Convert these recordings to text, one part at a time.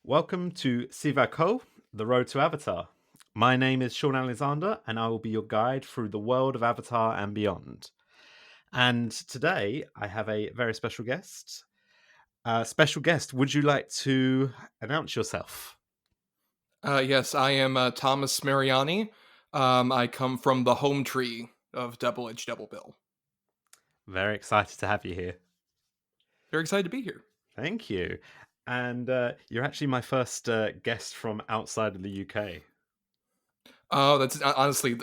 Welcome to Sivako, the road to Avatar. My name is Shaun Alexander, and I will be your guide through the world of Avatar and beyond. And today I have a very special guest. Special guest, would you like to announce yourself? Yes, I am Thomas Mariani. I come from the home tree of Double Edge Double Bill. Very excited to have you here. Very excited to be here. Thank you. And you're actually my first guest from outside of the UK. Oh, that's honestly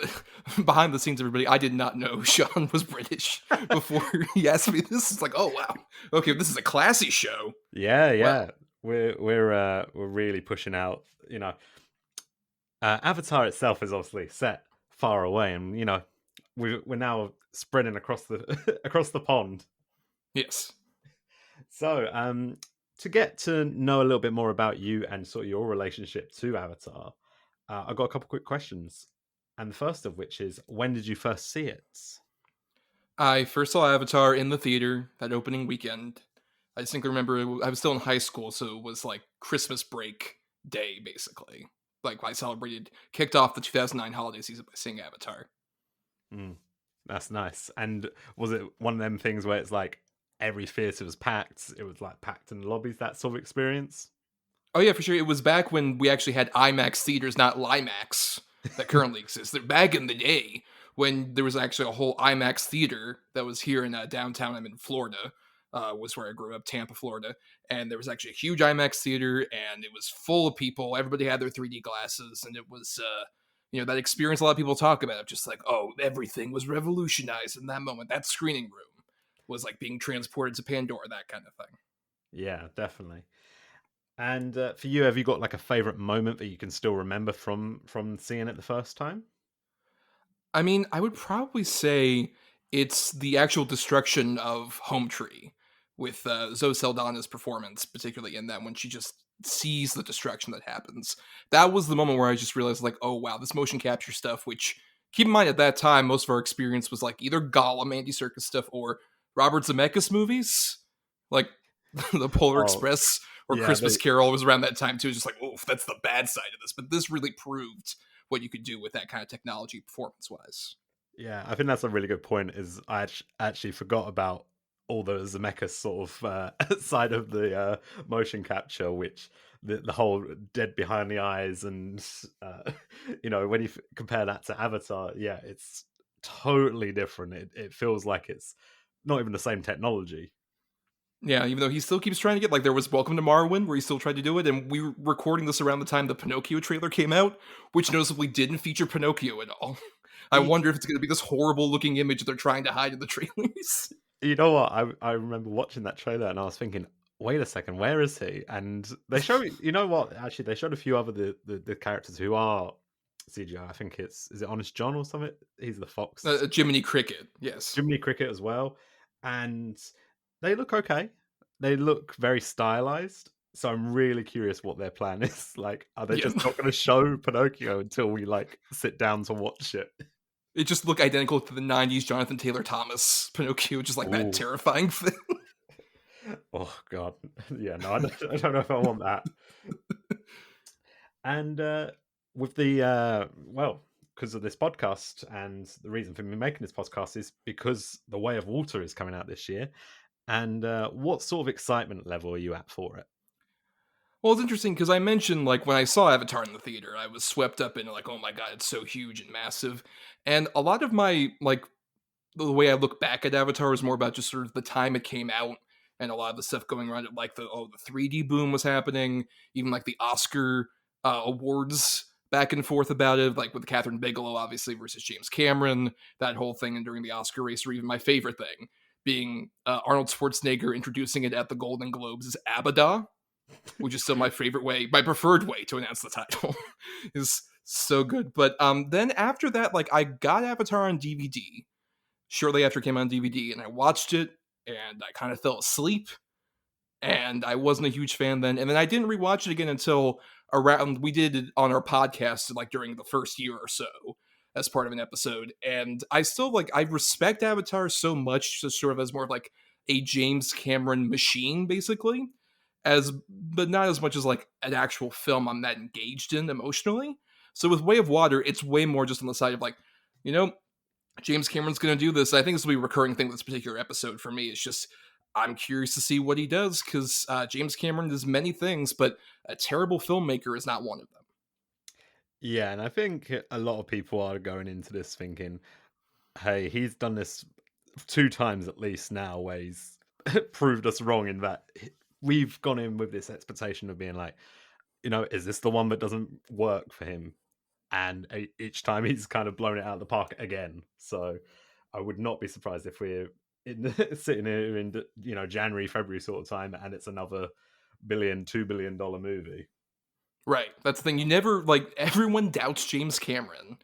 behind the scenes, everybody. I did not know Sean was British before he asked me this. It's like, oh wow, okay, this is a classy show. Yeah, Well, yeah. We're really pushing out, Avatar itself is obviously set far away, and we're now spreading across the across the pond. yes. So, to get to know a little bit more about you and sort of your relationship to Avatar, I've got a couple quick questions, and the first of which is, when did you first see it? I first saw Avatar in the theater that opening weekend. I distinctly remember I was still in high school, so it was like Christmas break day, basically. Like I kicked off the 2009 holiday season by seeing Avatar. Mm, that's nice. And was it one of them things where it's like every theater was packed? It was like packed in the lobbies, that sort of experience. Oh yeah, for sure. It was back when we actually had IMAX theaters, not Limax, that currently exists. They're back in the day when there was actually a whole IMAX theater that was here in downtown. I'm in Florida, was where I grew up, Tampa, Florida, and there was actually a huge IMAX theater, and it was full of people. Everybody had their 3D glasses, and it was, that experience a lot of people talk about. Just like, oh, everything was revolutionized in that moment. That screening room was like being transported to Pandora, that kind of thing. Yeah, definitely. And for you, have you got like a favorite moment that you can still remember from seeing it the first time? I mean, I would probably say it's the actual destruction of Home Tree with Zoe Saldana's performance, particularly in that when she just sees the destruction that happens. That was the moment where I just realized, like, oh wow, this motion capture stuff. Which, keep in mind, at that time, most of our experience was like either Gollum, Andy Serkis stuff, or Robert Zemeckis movies, like the Polar Oh, Express or yeah, Christmas Carol was around that time too. Just like, oof, that's the bad side of this. But this really proved what you could do with that kind of technology performance wise. yeah. I think that's a really good point. Is I actually forgot about all the Zemeckis sort of side of the motion capture, which the whole dead behind the eyes, and when you compare that to Avatar, yeah, it's totally different. It feels like it's not even the same technology. Yeah, even though he still keeps trying to get, like, there was Welcome to Marwin where he still tried to do it, and we were recording this around the time the Pinocchio trailer came out, which noticeably didn't feature Pinocchio at all. I Y- wonder if it's going to be this horrible looking image they're trying to hide in the trailers. You know what? I remember watching that trailer and I was thinking, wait a second, where is he? And they show, you know what? Actually, they showed a few other the characters who are CGI. I think is it Honest John or something? He's the fox. Jiminy Cricket, yes. Jiminy Cricket as well, and they look okay. They look very stylized. So I'm really curious what their plan is. Like, are they Yeah. just not going to show Pinocchio until we like sit down to watch it? It just looked identical to the 90s Jonathan Taylor Thomas Pinocchio, just like that Ooh, terrifying thing. oh god, yeah. No, I don't know if I want that. And with the because of this podcast, and the reason for me making this podcast is because The Way of Water is coming out this year. And what sort of excitement level are you at for it? Well, it's interesting because I mentioned, like, when I saw Avatar in the theater, I was swept up into, like, oh my god, it's so huge and massive. And a lot of my, like, the way I look back at Avatar is more about just sort of the time it came out and a lot of the stuff going around it, like the 3D boom was happening, even like the Oscar awards back and forth about it, like with Catherine Bigelow obviously versus James Cameron, that whole thing, and during the Oscar race, or even my favorite thing being Arnold Schwarzenegger introducing it at the Golden Globes as Abaddon, which is still my favorite way, my preferred way to announce the title, is so good. But then after that, like I got Avatar on DVD shortly after it came on DVD, and I watched it, and I kind of fell asleep, and I wasn't a huge fan then. And then I didn't rewatch it again until around we did it on our podcast, like during the first year or so, as part of an episode. And I still like I respect Avatar so much, just sort of as more of like a James Cameron machine, basically. as but not as much as like an actual film I'm that engaged in emotionally. So with Way of Water, it's way more just on the side of like, you know, James Cameron's going to do this. I think this will be a recurring thing with this particular episode for me. It's just I'm curious to see what he does because James Cameron does many things, but a terrible filmmaker is not one of them. Yeah, and I think a lot of people are going into this thinking, hey, he's done this 2 times at least now where he's proved us wrong in that we've gone in with this expectation of being like, is this the one that doesn't work for him? And each time he's kind of blown it out of the park again. So I would not be surprised if we're sitting here in January, February sort of time, and it's another $2 billion movie. Right. That's the thing. You never like everyone doubts James Cameron,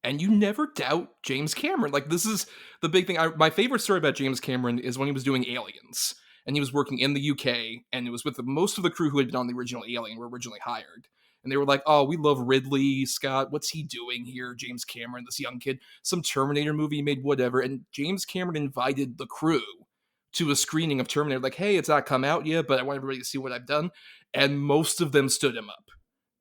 and you never doubt James Cameron. Like this is the big thing. My favorite story about James Cameron is when he was doing Aliens, and he was working in the UK, and it was with most of the crew who had been on the original Alien were originally hired. And they were like, "Oh, we love Ridley Scott. What's he doing here? James Cameron, this young kid, some Terminator movie he made, whatever." And James Cameron invited the crew to a screening of Terminator, like, "Hey, it's not come out yet, but I want everybody to see what I've done." And most of them stood him up.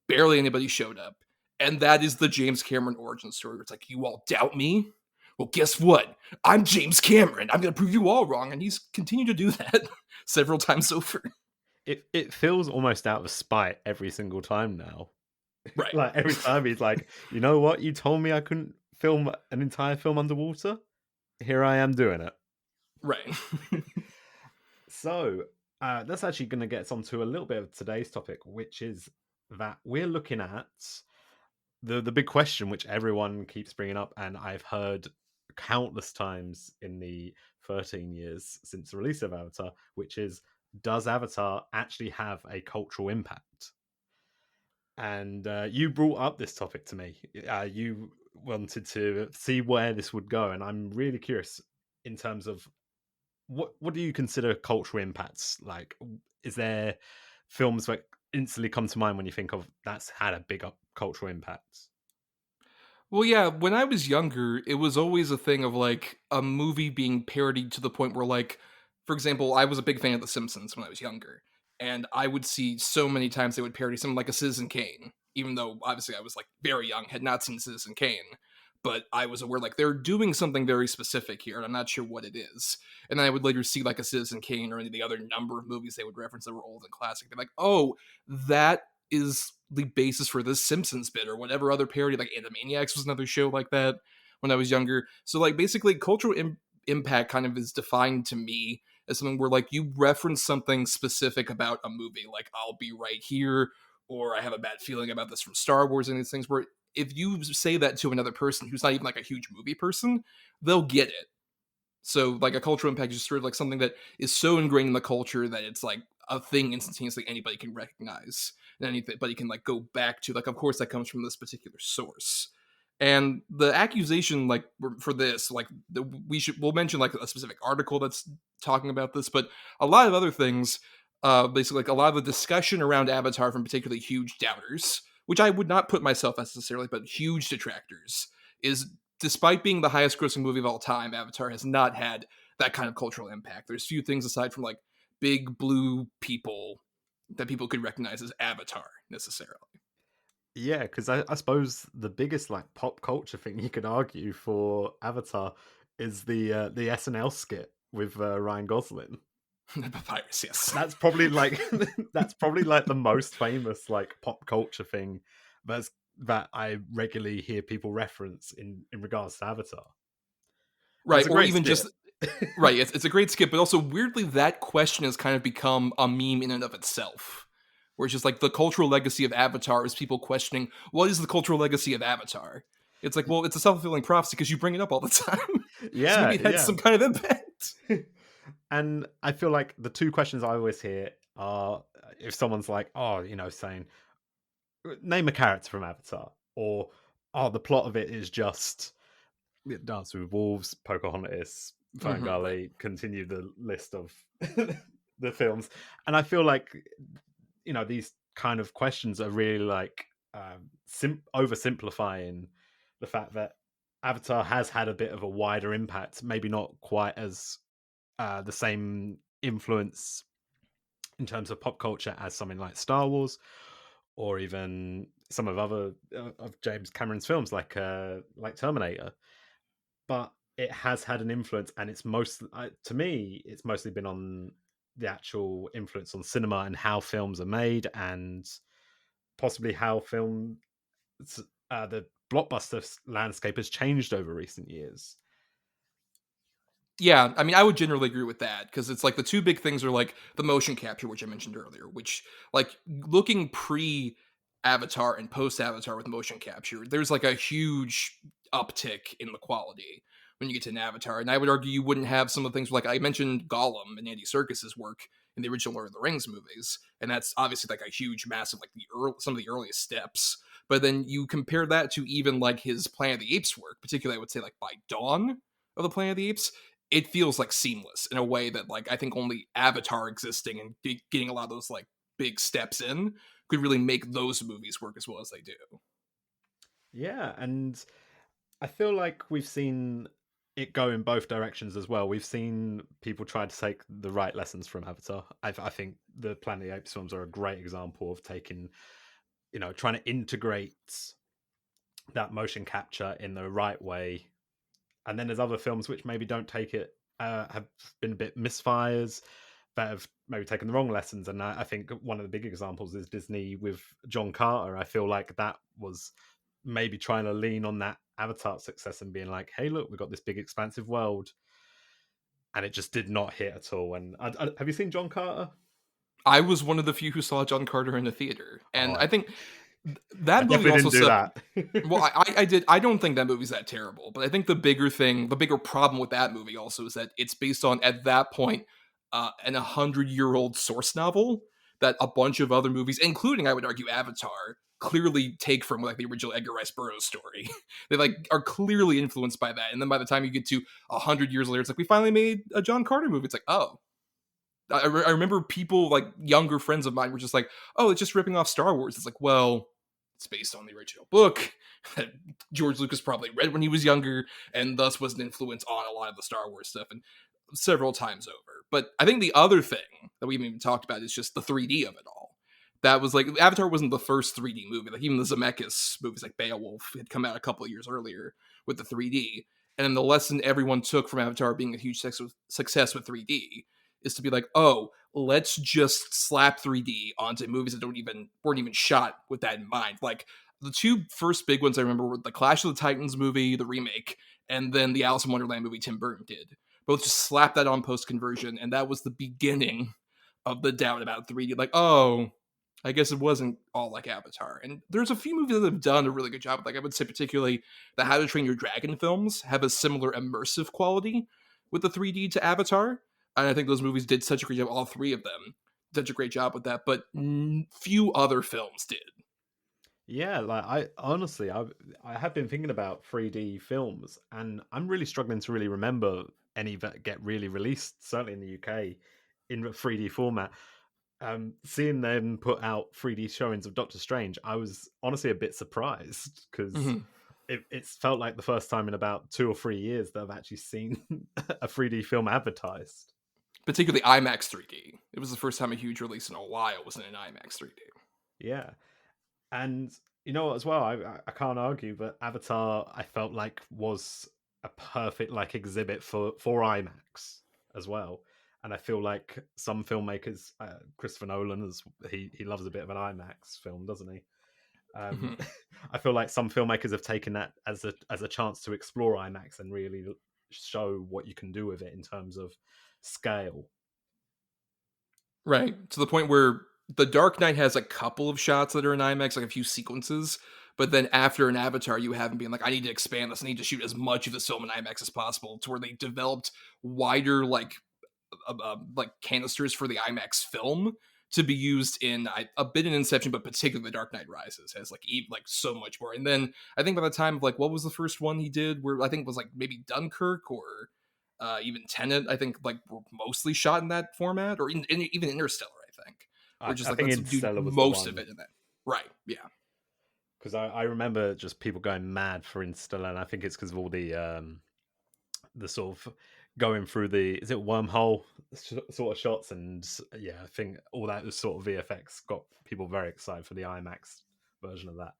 Barely anybody showed up. And that is the James Cameron origin story. Where it's like, you all doubt me? Well, guess what? I'm James Cameron. I'm going to prove you all wrong. And he's continued to do that several times over. It feels almost out of spite every single time now. Right. Like every time he's like, you know what? You told me I couldn't film an entire film underwater. Here I am doing it. Right. So that's actually going to get us onto a little bit of today's topic, which is that we're looking at the big question, which everyone keeps bringing up, and I've heard countless times in the 13 years since the release of Avatar, which is, does Avatar actually have a cultural impact? And you brought up this topic to me. You wanted to see where this would go, and I'm really curious in terms of what do you consider cultural impacts? Like, is there films that instantly come to mind when you think of that's had a big cultural impact? Well, yeah, when I was younger, it was always a thing of like a movie being parodied to the point where, like, for example, I was a big fan of The Simpsons when I was younger, and I would see so many times they would parody something like a Citizen Kane, even though obviously I was like very young, had not seen Citizen Kane, but I was aware like they're doing something very specific here, and I'm not sure what it is. And then I would later see like a Citizen Kane or any of the other number of movies they would reference that were old and classic. They're like, oh, that is the basis for this Simpsons bit or whatever other parody. Like Animaniacs was another show like that when I was younger. So like basically cultural impact kind of is defined to me as something where like you reference something specific about a movie, like I'll be right here, or I have a bad feeling about this from Star Wars and these things where if you say that to another person who's not even like a huge movie person, they'll get it. So like a cultural impact is just sort of like something that is so ingrained in the culture that it's like a thing instantaneously anybody can recognize and anybody can like go back to, like, of course that comes from this particular source. And the accusation like for this, like we'll mention like a specific article that's talking about this, but a lot of other things, basically like a lot of the discussion around Avatar from particularly huge doubters, which I would not put myself necessarily, but huge detractors, is despite being the highest grossing movie of all time, Avatar has not had that kind of cultural impact. There's few things aside from like big blue people that people could recognize as Avatar necessarily. Yeah, because I suppose the biggest like pop culture thing you could argue for Avatar is the SNL skit with Ryan Gosling. Papyrus, yes. That's probably like that's probably like the most famous like pop culture thing that I regularly hear people reference in regards to Avatar. And it's Right, a or great even skit. just right. It's a great skip, but also weirdly, that question has kind of become a meme in and of itself. Where it's just like the cultural legacy of Avatar is people questioning what is the cultural legacy of Avatar. It's like, well, it's a self fulfilling prophecy because you bring it up all the time. So Yeah, maybe it had yeah. some kind of impact. And I feel like the two questions I always hear are if someone's like, oh, saying name a character from Avatar, or oh, the plot of it is just Dance with Wolves, Pocahontas, Right. Ferngully, continue the list of the films. And I feel like, these kind of questions are really like oversimplifying the fact that Avatar has had a bit of a wider impact, maybe not quite as the same influence in terms of pop culture as something like Star Wars, or even some of other of James Cameron's films like Terminator. But it has had an influence, and it's most to me, it's mostly been on the actual influence on cinema and how films are made, and possibly how the blockbuster landscape has changed over recent years. Yeah, I mean, I would generally agree with that because it's like the two big things are like the motion capture, which I mentioned earlier, which like looking pre Avatar and post Avatar with motion capture, there's like a huge uptick in the quality when you get to an Avatar. And I would argue you wouldn't have some of the things like I mentioned Gollum and Andy Serkis's work in the original Lord of the Rings movies, and that's obviously like a huge, massive, like some of the earliest steps. But then you compare that to even like his Planet of the Apes work, particularly I would say like by Dawn of the Planet of the Apes, it feels like seamless in a way that like I think only Avatar existing and getting a lot of those like big steps in could really make those movies work as well as they do. Yeah, and I feel like we've seen it go in both directions as well. We've seen people try to take the right lessons from Avatar. I think the Planet of the Apes films are a great example of taking, trying to integrate that motion capture in the right way. And then there's other films which maybe don't take it, have been a bit misfires, that have maybe taken the wrong lessons. And I think one of the big examples is Disney with John Carter. I feel like that was maybe trying to lean on that Avatar success and being like, hey, look, we've got this big expansive world. And it just did not hit at all. And have you seen John Carter? I was one of the few who saw John Carter in the theater, Oh, and I think I that movie definitely also didn't do set. that. Well, I did. I don't think that movie's that terrible, but I think the bigger thing, the bigger problem with that movie also is that it's based on at that point an 100-year-old source novel that a bunch of other movies, including I would argue Avatar, clearly take from like the original Edgar Rice Burroughs story. They like are clearly influenced by that, and then by the time you get to 100 years later, it's like we finally made a John Carter movie. It's like oh. I remember people like younger friends of mine were just like, "Oh, it's just ripping off Star Wars." It's like, well, it's based on the original book that George Lucas probably read when he was younger, and thus was an influence on a lot of the Star Wars stuff, and several times over. But I think the other thing that we haven't even talked about is just the 3D of it all. That was like Avatar wasn't the first 3D movie. Like even the Zemeckis movies, like Beowulf, had come out a couple of years earlier with the 3D. And then the lesson everyone took from Avatar being a huge success with 3D is to be like, oh, let's just slap 3D onto movies that weren't even shot with that in mind. Like the two first big ones I remember were the Clash of the Titans movie, the remake, and then the Alice in Wonderland movie Tim Burton did. Both just slap that on post conversion, and that was the beginning of the doubt about 3D. Like, oh, I guess it wasn't all like Avatar. And there's a few movies that have done a really good job. Like I would say, particularly the How to Train Your Dragon films have a similar immersive quality with the 3D to Avatar. And I think those movies did such a great job. All three of them did such a great job with that. But few other films did. Yeah, like I honestly, I have been thinking about 3D films, and I'm really struggling to really remember any that get really released, certainly in the UK, in a 3D format. Seeing them put out 3D showings of Doctor Strange, I was honestly a bit surprised because Mhm. it's felt like the first time in about 2 or 3 years that I've actually seen a 3D film advertised. Particularly IMAX 3D. It was the first time a huge release in a while was in an IMAX 3D. Yeah, and you know what, as well, I can't argue, but Avatar I felt like was a perfect like exhibit for IMAX as well. And I feel like some filmmakers, Christopher Nolan, as he loves a bit of an IMAX film, doesn't he? Um, Mhm. I feel like some filmmakers have taken that as a chance to explore IMAX and really show what you can do with it in terms of scale. Right. To the point where The Dark Knight has a couple of shots that are in IMAX, like a few sequences. But then after an Avatar, you have him being like, I need to expand this. I need to shoot as much of this film in IMAX as possible. To where they developed wider, like canisters for the IMAX film to be used in a bit in Inception, but particularly The Dark Knight Rises has like so much more. And then I think by the time of like what was the first one he did, where I think it was like maybe Dunkirk or even Tenet, I think like were mostly shot in that format, or even Interstellar, I think. We're just I like think let's do Interstellar was the most of one, it in that. Right? Yeah. because I remember just people going mad for Interstellar, and I think it's because of all the sort of going through the is it wormhole sort of shots, and yeah, I think all that was sort of VFX got people very excited for the IMAX version of that.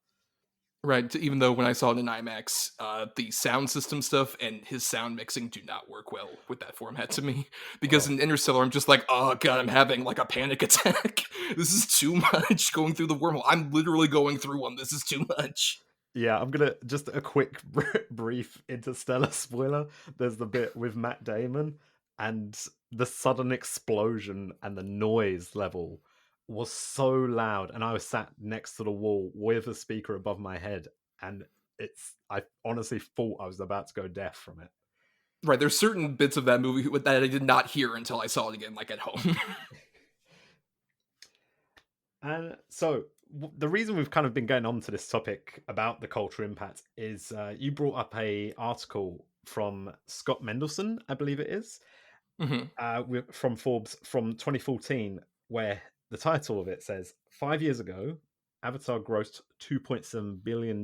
Right, even though when I saw it in IMAX, the sound system stuff and his sound mixing do not work well with that format to me. Because Oh in Interstellar, I'm just like, oh god, I'm having like a panic attack. This is too much going through the wormhole. I'm literally going through one. This is too much. yeah, I'm gonna just a quick brief Interstellar spoiler. There's the bit with Matt Damon, and the sudden explosion and the noise level was so loud, and I was sat next to the wall with a speaker above my head, and I honestly thought I was about to go deaf from it. Right, there's certain bits of that movie that I did not hear until I saw it again, like at home. And so the reason we've kind of been going on to this topic about the cultural impact is you brought up a article from Scott Mendelson, I believe it is, Mhm. from Forbes from 2014, where the title of it says 5 years ago, Avatar grossed $2.7 billion,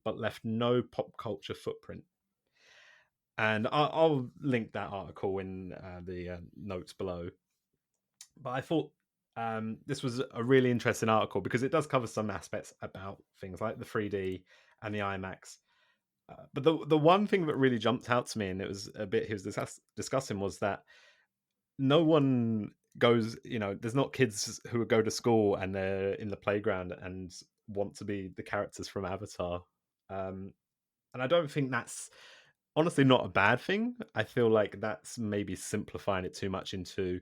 but left no pop culture footprint. And I'll link that article in the notes below. But I thought this was a really interesting article because it does cover some aspects about things like the 3D and the IMAX. But the one thing that really jumped out to me, and it was a bit he was discussing, was that no one goes, there's not kids who go to school and they're in the playground and want to be the characters from Avatar. And I don't think that's honestly not a bad thing. I feel like that's maybe simplifying it too much into,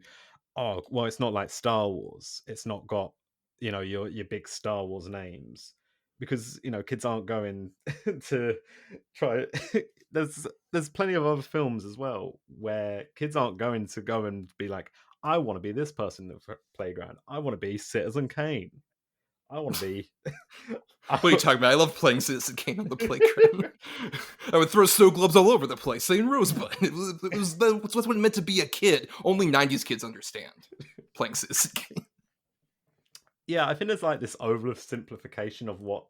oh, well, it's not like Star Wars. It's not got, your big Star Wars names because, kids aren't going to try there's plenty of other films as well where kids aren't going to go and be like, I want to be this person in the playground. I want to be Citizen Kane. I want to be What are you talking about? I love playing Citizen Kane on the playground. I would throw snow globes all over the place, saying Rosebud. That's what it meant to be a kid. Only 90s kids understand playing Citizen Kane. yeah, I think there's like this oversimplification of what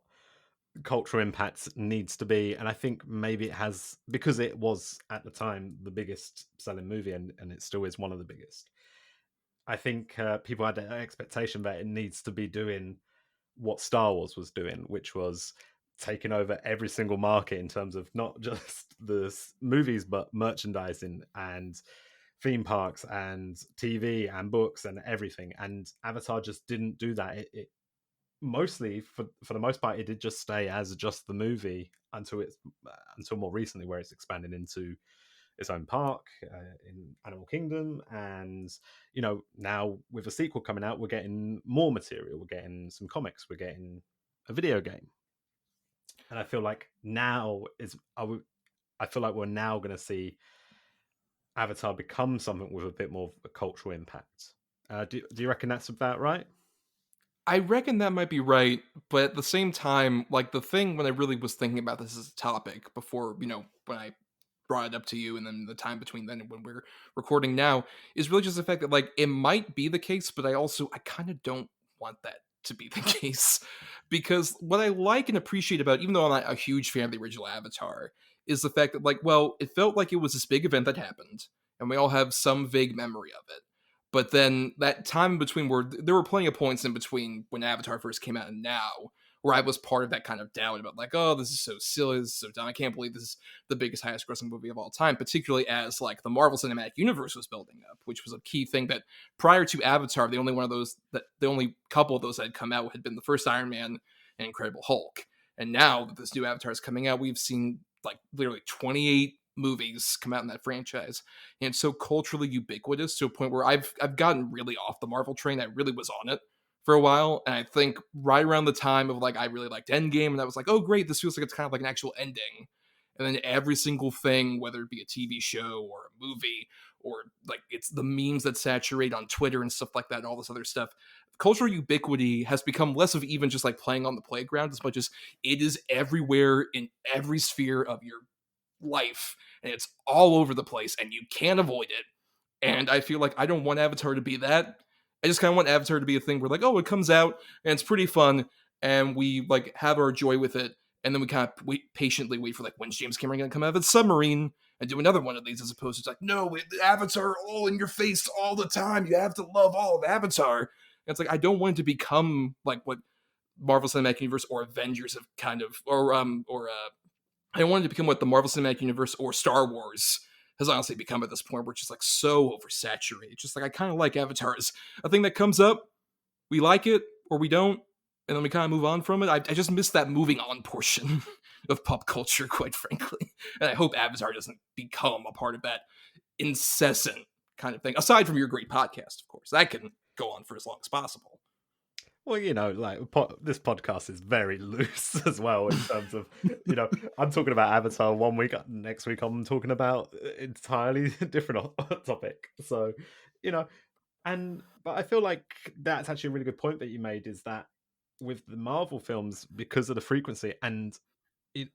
cultural impact needs to be, and I think maybe it has, because it was at the time the biggest selling movie, and it still is one of the biggest. I think people had an expectation that it needs to be doing what Star Wars was doing, which was taking over every single market in terms of not just the movies, but merchandising and theme parks and TV and books and everything. And Avatar just didn't do that. It mostly, for the most part, it did just stay as just the movie until more recently, where it's expanded into its own park in Animal Kingdom, and now with a sequel coming out, we're getting more material. We're getting some comics. We're getting a video game, and I feel like I feel like we're now going to see Avatar become something with a bit more of a cultural impact. Do you reckon that's about right? I reckon that might be right, but at the same time, like the thing when I really was thinking about this as a topic before, when I brought it up to you and then the time between then and when we're recording now is really just the fact that like it might be the case, but I kind of don't want that to be the case because what I like and appreciate about, even though I'm not a huge fan of the original Avatar, is the fact that like, well, it felt like it was this big event that happened and we all have some vague memory of it. But then that time in between where there were plenty of points in between when Avatar first came out and now where I was part of that kind of doubt about like, oh, this is so silly, this is so dumb. I can't believe this is the biggest, highest grossing movie of all time, particularly as like the Marvel Cinematic Universe was building up, which was a key thing that prior to Avatar, the only couple of those that had come out had been the first Iron Man and Incredible Hulk. And now that this new Avatar is coming out, we've seen like literally 28 movies come out in that franchise, and it's so culturally ubiquitous to a point where I've gotten really off the Marvel train. I really was on it for a while, and I think right around the time of like I really liked Endgame, and I was like, oh great, this feels like it's kind of like an actual ending. And then every single thing, whether it be a TV show or a movie, or like it's the memes that saturate on Twitter and stuff like that, and all this other stuff, cultural ubiquity has become less of even just like playing on the playground as much as it is everywhere in every sphere of your life, and it's all over the place and you can't avoid it. And I feel like I don't want Avatar to be that. I just kind of want Avatar to be a thing where like, oh, it comes out and it's pretty fun and we like have our joy with it, And then we kind of patiently wait for like, when's James Cameron going to come out of the submarine and do another one of these, as opposed to it's like, no, Avatar all in your face all the time. You have to love all of Avatar. And it's like, I don't want it to become like what Marvel Cinematic Universe or Avengers have kind of, I don't want it to become what the Marvel Cinematic Universe or Star Wars has honestly become at this point, where it's just like so oversaturated. Just like, I kind of like Avatar as a thing that comes up, we like it or we don't, and then we kind of move on from it. I just miss that moving on portion of pop culture, quite frankly. And I hope Avatar doesn't become a part of that incessant kind of thing. Aside from your great podcast, of course, that can go on for as long as possible. Well, like this podcast is very loose as well in terms of, I'm talking about Avatar one week, next week I'm talking about entirely different topic. So, but I feel like that's actually a really good point that you made, is that with the Marvel films, because of the frequency and the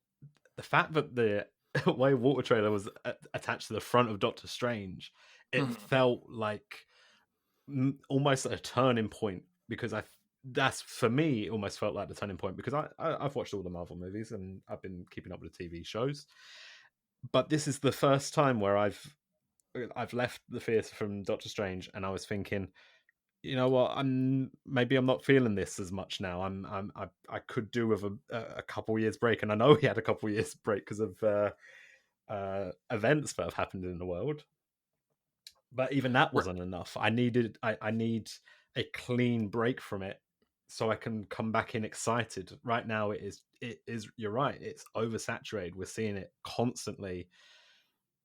fact that the way water trailer was attached to the front of Doctor Strange, it felt like almost a turning point, because that's for me, it almost felt like the turning point, because I've watched all the Marvel movies and I've been keeping up with the TV shows, but this is the first time where I've left the theater from Doctor Strange and I was thinking, you know what, maybe I'm not feeling this as much now. I could do with a couple years break, and I know he had a couple years break because of events that have happened in the world. But even that wasn't enough. I need a clean break from it so I can come back in excited. Right now it is you're right, it's oversaturated. We're seeing it constantly.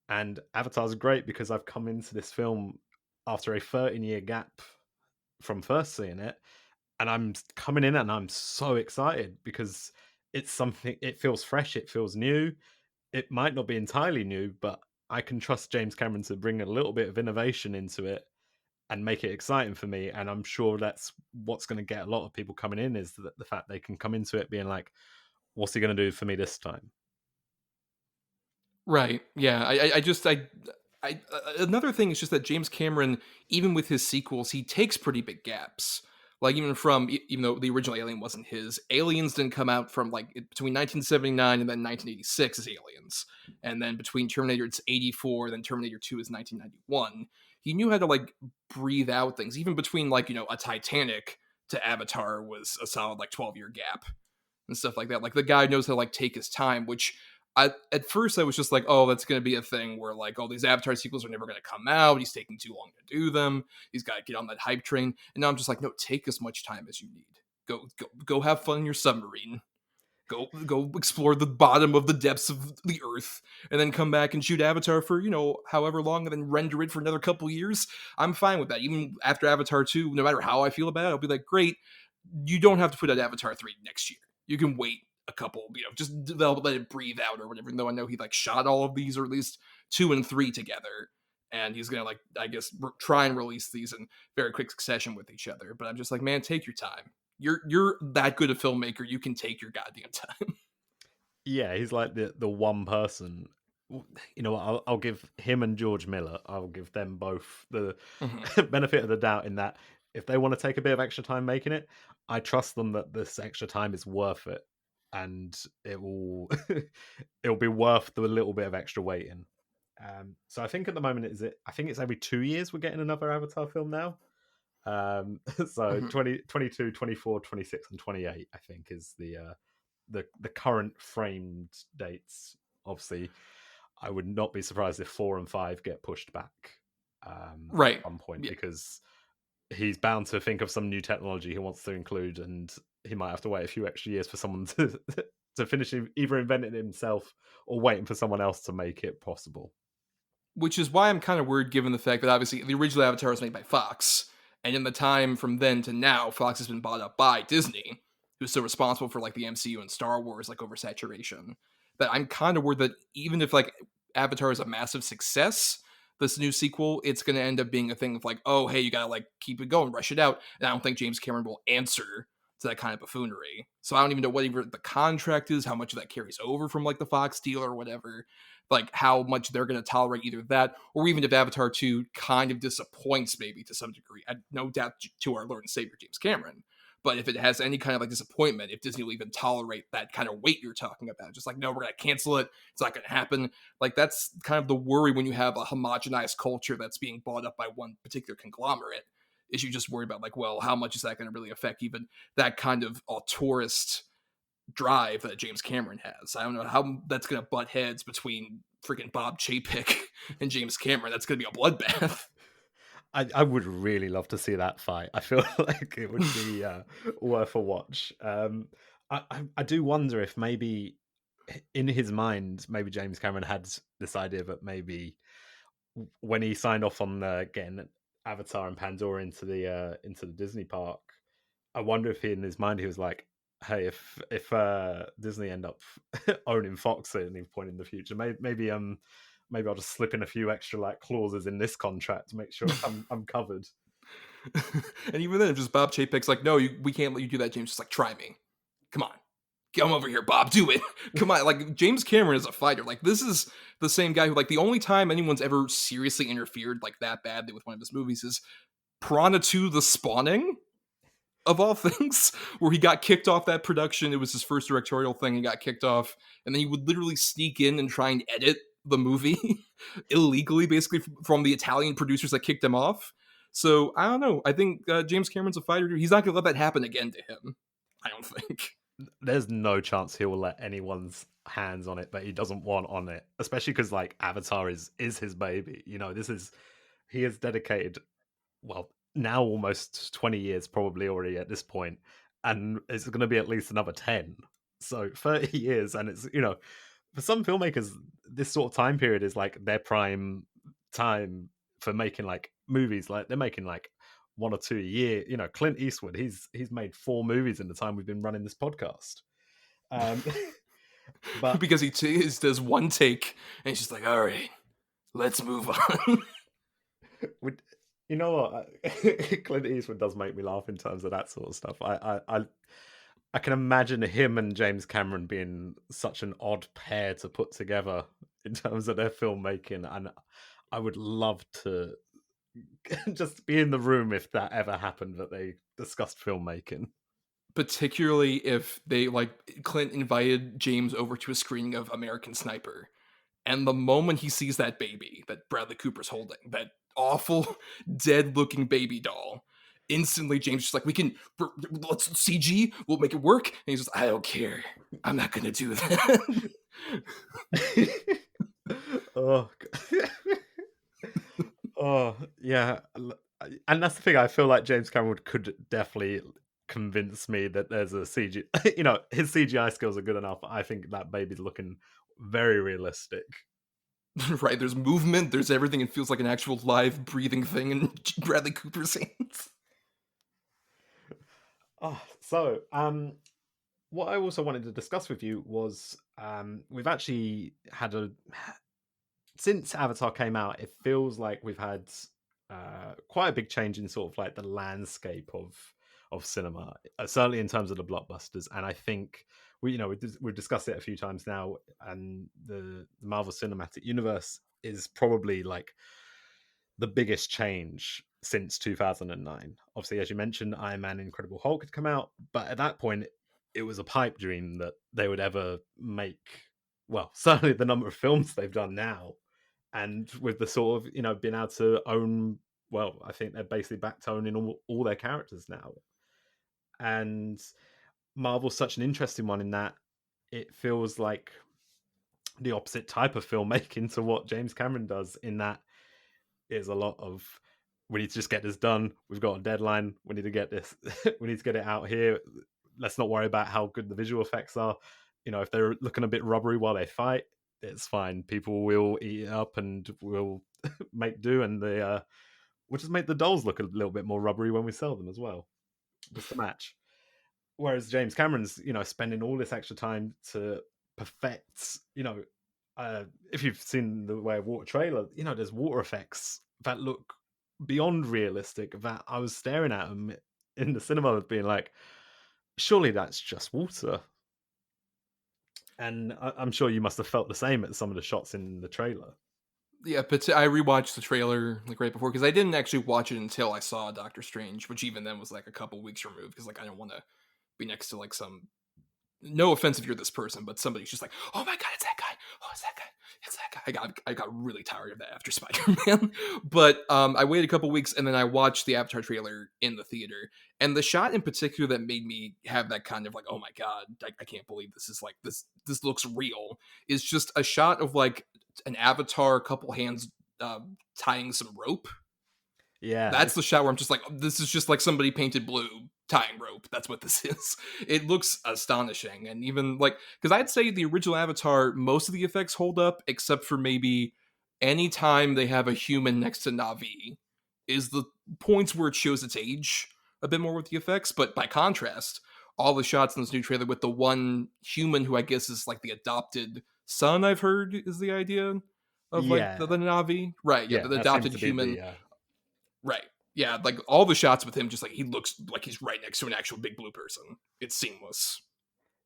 And Avatar's great because I've come into this film after a 13-year gap from first seeing it, and I'm coming in and I'm so excited because it's something, it feels fresh, it feels new. It might not be entirely new, but I can trust James Cameron to bring a little bit of innovation into it and make it exciting for me. And I'm sure that's what's going to get a lot of people coming in, is the fact they can come into it being like, what's he going to do for me this time? Right. Yeah. Another thing is just that James Cameron, even with his sequels, he takes pretty big gaps. Like even though the original Alien wasn't his, Aliens didn't come out from like between 1979 and then 1986 as Aliens, and then between Terminator it's 84, then Terminator 2 is 1991. He knew how to like breathe out things. Even between like a Titanic to Avatar was a solid like 12-year gap and stuff like that. Like the guy knows how to like take his time, which at first I was just like, oh, that's going to be a thing where like, oh, these Avatar sequels are never going to come out. He's taking too long to do them. He's got to get on that hype train. And now I'm just like, no, take as much time as you need. Go have fun in your submarine. Go explore the bottom of the depths of the earth, and then come back and shoot Avatar for however long, and then render it for another couple years. I'm fine with that. Even after Avatar 2, no matter how I feel about it, I'll be like, great. You don't have to put out Avatar 3 next year. You can wait a couple, just develop, let it breathe out or whatever. Even though I know he like shot all of these, or at least 2 and 3 together, and he's gonna like, I guess, try and release these in very quick succession with each other. But I'm just like, man, take your time. You're that good a filmmaker. You can take your goddamn time. Yeah, he's like the one person. I'll give him and George Miller, I'll give them both the benefit of the doubt, in that if they want to take a bit of extra time making it, I trust them that this extra time is worth it, and it will it'll be worth the little bit of extra waiting. So I think at the moment I think it's every 2 years we're getting another Avatar film now. So 2022, 24, 26, and 28 I think is the current framed dates. Obviously, I would not be surprised if 4 and 5 get pushed back Right. at some point, Yeah. because he's bound to think of some new technology he wants to include, and he might have to wait a few extra years for someone to finish either inventing it himself or waiting for someone else to make it possible. Which is why I'm kind of worried, given the fact that obviously the original Avatar was made by Fox, and in the time from then to now, Fox has been bought up by Disney, who's still responsible for like the MCU and Star Wars like oversaturation. That I'm kind of worried that even if like Avatar is a massive success, this new sequel, it's going to end up being a thing of like, oh, hey, you got to like keep it going, rush it out. And I don't think James Cameron will answer to that kind of buffoonery. So I don't even know what even the contract is, how much of that carries over from like the Fox deal or whatever, like how much they're going to tolerate either that, or even if Avatar 2 kind of disappoints maybe to some degree. I no doubt to our Lord and Savior James Cameron. But if it has any kind of like disappointment, if Disney will even tolerate that kind of weight you're talking about, just like, no, we're going to cancel it. It's not going to happen. Like, that's kind of the worry when you have a homogenized culture that's being bought up by one particular conglomerate. Is you just worry about like, well, how much is that going to really affect even that kind of auteurist drive that James Cameron has? I don't know how that's going to butt heads between freaking Bob Chapek and James Cameron. That's going to be a bloodbath. I would really love to see that fight. I feel like it would be worth a watch. I do wonder if maybe in his mind, maybe James Cameron had this idea that maybe when he signed off on getting Avatar and Pandora into the Disney park, I wonder if in his mind he was like, "Hey, if Disney end up owning Fox at any point in the future, maybe I'll just slip in a few extra like clauses in this contract to make sure I'm covered." And even then, just Bob Chapek's like, no, we can't let you do that, James. Just like, try me. Come on. Come over here, Bob. Do it. Come on. Like, James Cameron is a fighter. Like, this is the same guy who, like, the only time anyone's ever seriously interfered like that badly with one of his movies is Piranha 2 The Spawning, of all things, where he got kicked off that production. It was his first directorial thing. He got kicked off. And then he would literally sneak in and try and edit the movie illegally, basically, from the Italian producers that kicked him off. So, I don't know. I think James Cameron's a fighter. He's not going to let that happen again to him. I don't think. There's no chance he will let anyone's hands on it that he doesn't want on it, especially because like Avatar is his baby. You know, he has dedicated, well, now almost 20 years probably already at this point, and it's going to be at least another 10. So 30 years, and it's, you know, for some filmmakers, this sort of time period is like their prime time for making like movies. Like they're making like 1 or 2 a year. You know, Clint Eastwood, he's made 4 movies in the time we've been running this podcast. Um, but Because he does one take and he's just like, all right, let's move on. would, you know what? Clint Eastwood does make me laugh in terms of that sort of stuff. I can imagine him and James Cameron being such an odd pair to put together in terms of their filmmaking, and I would love to just be in the room if that ever happened that they discussed filmmaking. Particularly if they like Clint invited James over to a screening of American Sniper. And the moment he sees that baby that Bradley Cooper's holding, that awful, dead looking baby doll, instantly James is just like, let's CG, we'll make it work. And he's just, I don't care. I'm not going to do that. Oh, oh yeah, and that's the thing. I feel like James Cameron could definitely convince me that there's a CG. You know, his CGI skills are good enough. I think that baby's looking very realistic. Right, there's movement, there's everything. It feels like an actual live breathing thing in Bradley Cooper's hands. Oh, so what I also wanted to discuss with you was we've actually had a since Avatar came out, it feels like we've had quite a big change in sort of like the landscape of cinema, certainly in terms of the blockbusters. And I think we've discussed it a few times now, and the Marvel Cinematic Universe is probably like the biggest change since 2009. Obviously, as you mentioned, Iron Man and Incredible Hulk had come out, but at that point, it was a pipe dream that they would ever make. Well, certainly the number of films they've done now, and with the sort of being able to own. Well, I think they're basically back to owning all their characters now, and Marvel's such an interesting one in that it feels like the opposite type of filmmaking to what James Cameron does. In that, is a lot of we need to just get this done. We've got a deadline. We need to get this. We need to get it out here. Let's not worry about how good the visual effects are. If they're looking a bit rubbery while they fight, it's fine. People will eat it up and will make do, and we'll just make the dolls look a little bit more rubbery when we sell them as well, just to match. Whereas James Cameron's, spending all this extra time to perfect, if you've seen the Way of Water trailer, there's water effects that look beyond realistic. That I was staring at them in the cinema, being like, surely that's just water. And I'm sure you must have felt the same at some of the shots in the trailer. Yeah, but I rewatched the trailer like right before because I didn't actually watch it until I saw Doctor Strange, which even then was like a couple weeks removed because like I don't want to be next to like some, no offense if you're this person, but somebody's just like, oh my god, it's that guy. Oh, it's that guy. It's that guy. I got really tired of that after Spider-Man. But I waited a couple weeks and then I watched the Avatar trailer in the theater. And the shot in particular that made me have that kind of like, oh my god, I can't believe this is like this looks real, is just a shot of like an avatar, couple hands tying some rope. Yeah, That's the it's shot where I'm just like, this is just like somebody painted blue tying rope. That's what this is. It looks astonishing. And even like, because I'd say the original Avatar, most of the effects hold up, except for maybe any time they have a human next to Navi, is the points where it shows its age a bit more with the effects. But by contrast, all the shots in this new trailer with the one human who I guess is like the adopted son, I've heard is the idea of like the yeah, Navi. Right. Yeah. yeah. The That seems adopted to be human. the Right. Yeah, like all the shots with him, just like he looks like he's right next to an actual big blue person. It's seamless.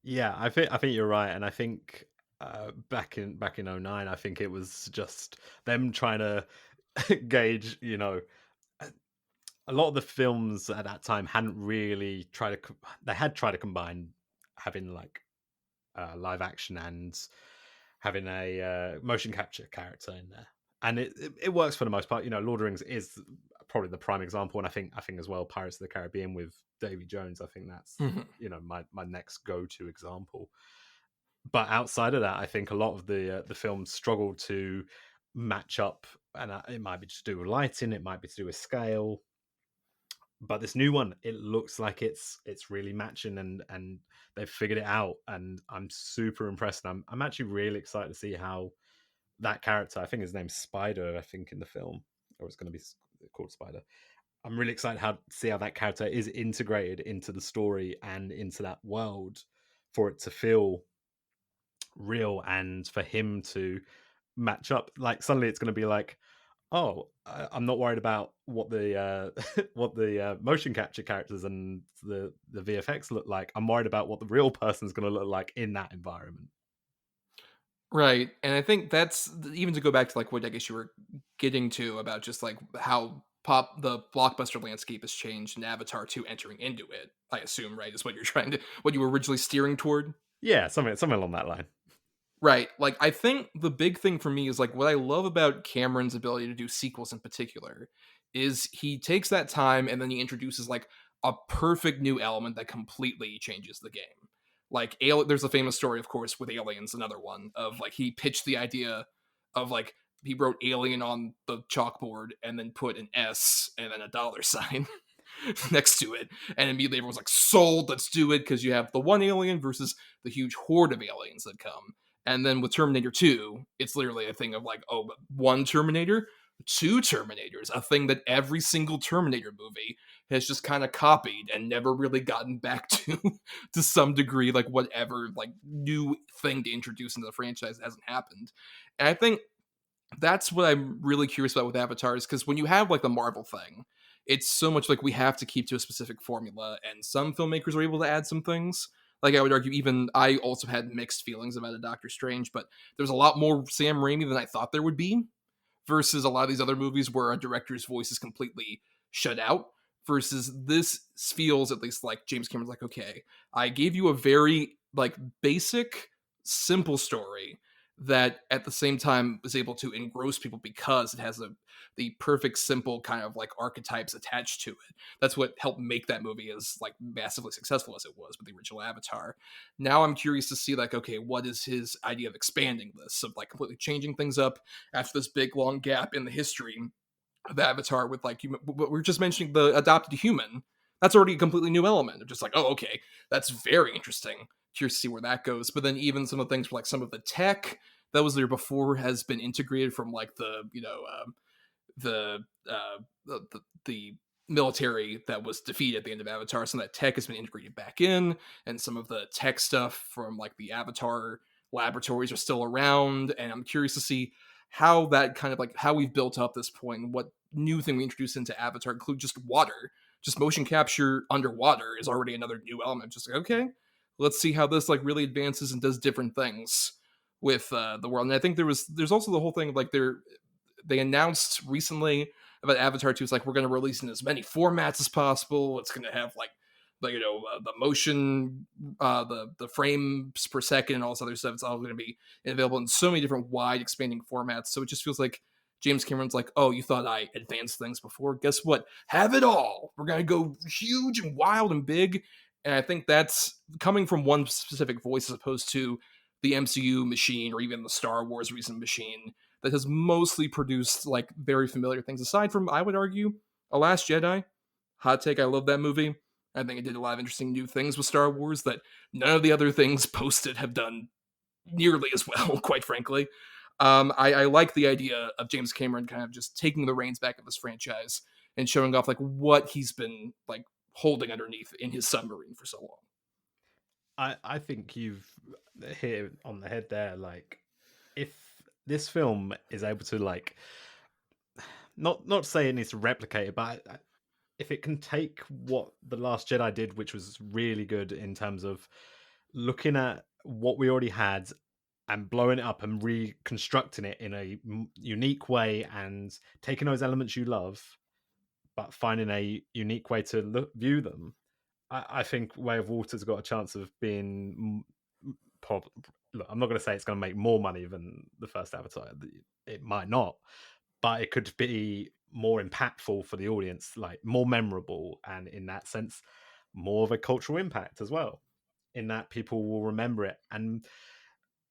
yeah. I think you're right, and I think back in '09, I think it was just them trying to gauge. A a lot of the films at that time hadn't really tried to. They had tried to combine having like live action and having a motion capture character in there, and it works for the most part. Lord of the Rings is probably the prime example, and I think as well Pirates of the Caribbean with Davy Jones. I think that's Mhm. my next go to example. But outside of that, I think a lot of the films struggle to match up, and it might be to do with lighting, it might be to do with scale, but this new one, it looks like it's really matching, and they've figured it out, and I'm super impressed. And I'm actually really excited to see how that character, I think his name's Spider, I think in the film, or it's going to be called Spider. I'm really excited how to see how that character is integrated into the story and into that world, for it to feel real and for him to match up. Like suddenly it's going to be like, oh, I'm not worried about what the what the motion capture characters and the VFX look like. I'm worried about what the real person's going to look like in that environment. Right. And I think that's even to go back to like what I guess you were getting to about just like how pop the blockbuster landscape has changed and Avatar 2 entering into it. I assume, right, is what you're trying to what you were originally steering toward. Yeah, something along that line. Right. Like I think the big thing for me is like what I love about Cameron's ability to do sequels in particular is he takes that time and then he introduces like a perfect new element that completely changes the game. Like there's a famous story of course with Aliens, another one of like he pitched the idea of like he wrote alien on the chalkboard and then put an S and then a dollar sign next to it. And immediately everyone's like, sold, let's do it. Because you have the one alien versus the huge horde of aliens that come. And then with Terminator 2, it's literally a thing of like, oh, but one Terminator, two Terminators, a thing that every single Terminator movie has just kind of copied and never really gotten back to to some degree, like whatever like new thing to introduce into the franchise hasn't happened. And I think that's what I'm really curious about with Avatar is because when you have like the Marvel thing, it's so much like we have to keep to a specific formula, and some filmmakers are able to add some things. Like I would argue, even I also had mixed feelings about a Doctor Strange, but there's a lot more Sam Raimi than I thought there would be, versus a lot of these other movies where a director's voice is completely shut out. Versus this feels at least like James Cameron's like, okay, I gave you a very like basic, simple story that at the same time is able to engross people because it has the perfect simple kind of like archetypes attached to it. That's what helped make that movie as like massively successful as it was with the original Avatar. Now I'm curious to see like, okay, what is his idea of expanding this, of like completely changing things up after this big long gap in the history of Avatar with like we were just mentioning the adopted human. That's already a completely new element of just like, oh, okay, that's very interesting. Curious to see where that goes. But then even some of the things like some of the tech that was there before has been integrated from like the the the military that was defeated at the end of Avatar. Some of that tech has been integrated back in, and some of the tech stuff from like the Avatar laboratories are still around. And I'm curious to see how that kind of like how we've built up this point and what new thing we introduce into Avatar include just water. Just motion capture underwater is already another new element. Just like, okay, let's see how this like really advances and does different things with the world. And I think there's also the whole thing of like they announced recently about Avatar 2. It's like we're going to release in as many formats as possible. It's going to have like the motion, the frames per second, and all this other stuff. It's all going to be available in so many different wide expanding formats. So it just feels like James Cameron's like, oh, you thought I advanced things before? Guess what? Have it all. We're going to go huge and wild and big. And I think that's coming from one specific voice as opposed to the MCU machine or even the Star Wars recent machine that has mostly produced like very familiar things. Aside from, I would argue, A Last Jedi. Hot take, I love that movie. I think it did a lot of interesting new things with Star Wars that none of the other things posted have done nearly as well, quite frankly. I like the idea of James Cameron kind of just taking the reins back of this franchise and showing off like what he's been like holding underneath in his submarine for so long. I think you've hit it on the head there. Like, if this film is able to like, not say it needs to replicate it, but if it can take what The Last Jedi did, which was really good in terms of looking at what we already had and blowing it up and reconstructing it in a unique way and taking those elements you love, but finding a unique way to view them, I think Way of Water's got a chance of being. Look, I'm not going to say it's going to make more money than the first Avatar. It might not, but it could be more impactful for the audience, like more memorable, and in that sense, more of a cultural impact as well. In that people will remember it, and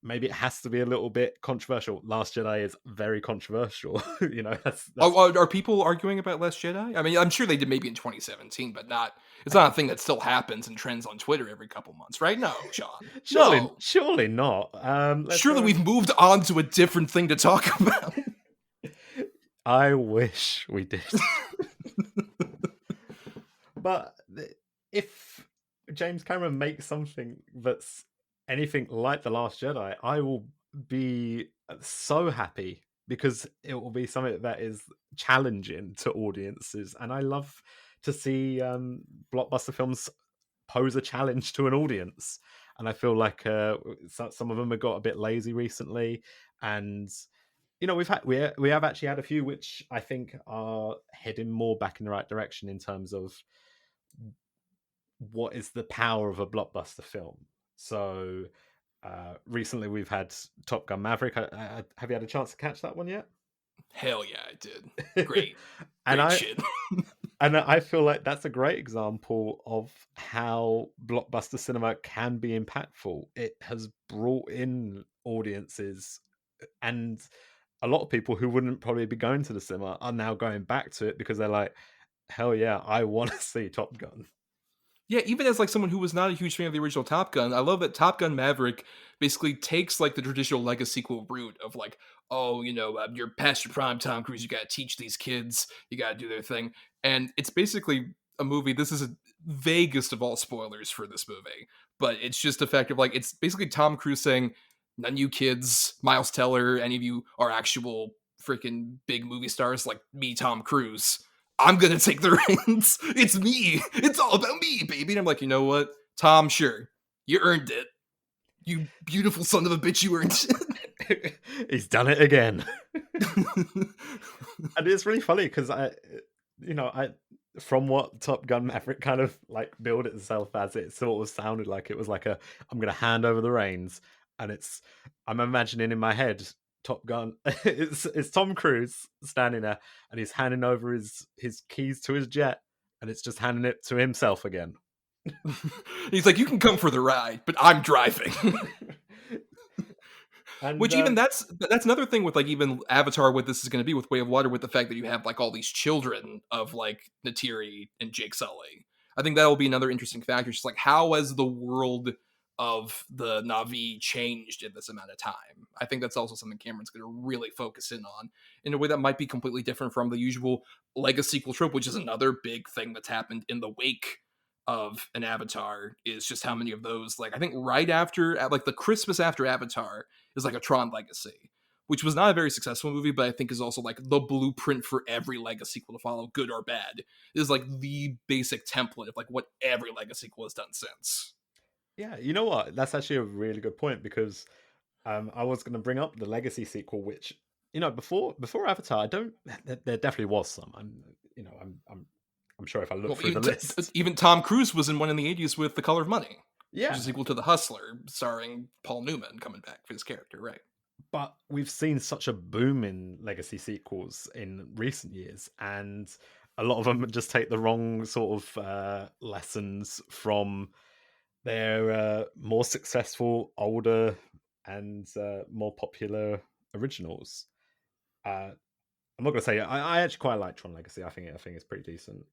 maybe it has to be a little bit controversial. Last Jedi is very controversial. That's Are people arguing about Last Jedi? I mean, I'm sure they did maybe in 2017, but not. It's not a thing that still happens and trends on Twitter every couple months, right? No, Sean. surely, No. surely not. Let's Surely go. we've moved on to a different thing to talk about. I wish we did. But if James Cameron makes something that's anything like The Last Jedi, I will be so happy because it will be something that is challenging to audiences. And I love to see blockbuster films pose a challenge to an audience. And I feel like some of them have got a bit lazy recently. And we have actually had a few which I think are heading more back in the right direction in terms of what is the power of a blockbuster film. So recently we've had Top Gun Maverick. Have you had a chance to catch that one yet? Hell yeah, I did. Great. and Great I shit. and I feel like that's a great example of how blockbuster cinema can be impactful. It has brought in audiences, and a lot of people who wouldn't probably be going to the cinema are now going back to it because they're like, hell yeah, I want to see Top Gun. Yeah, even as like someone who was not a huge fan of the original Top Gun, I love that Top Gun Maverick basically takes like the traditional Lego sequel route of like, oh, you're past your prime, Tom Cruise. You got to teach these kids. You got to do their thing, and it's basically a movie. This is a vaguest of all spoilers for this movie, but it's just the fact of like it's basically Tom Cruise saying, "None of you kids, Miles Teller, any of you are actual freaking big movie stars like me, Tom Cruise." I'm gonna take the reins. It's me. It's all about me, baby. And I'm like, you know what, Tom? Sure, you earned it. You beautiful son of a bitch. You earned it. He's done it again. And it's really funny because I from what Top Gun Maverick kind of like build itself as, it sort of sounded like it was like I'm gonna hand over the reins, and I'm imagining in my head Top Gun. It's Tom Cruise standing there, and he's handing over his keys to his jet, and it's just handing it to himself again. He's like, you can come for the ride, but I'm driving. And Which even that's another thing with like even Avatar, what this is going to be with Way of Water, with the fact that you have like all these children of like Neytiri and Jake Sully. I think that will be another interesting factor. Just like how has the world of the Na'vi changed in this amount of time? I think that's also something Cameron's going to really focus in a way that might be completely different from the usual Lego sequel trope, which is another big thing that's happened in the wake of an Avatar. Is just how many of those, like I think right after like the Christmas after Avatar is like a Tron Legacy, which was not a very successful movie, but I think is also like the blueprint for every Lego sequel to follow, good or bad. It is like the basic template of like what every Lego sequel has done since. yeah, you know what? That's actually a really good point because I was going to bring up the Legacy sequel, which before Avatar, I don't. There definitely was some. I'm sure if I look Well, through the list, even Tom Cruise was in one in the '80s with The Color of Money, which is yeah. equal to The Hustler, starring Paul Newman coming back for his character, right? But we've seen such a boom in legacy sequels in recent years, and a lot of them just take the wrong sort of lessons from their more successful, older, and more popular originals. Uh, I'm not gonna say I actually quite like Tron Legacy. I think it's pretty decent.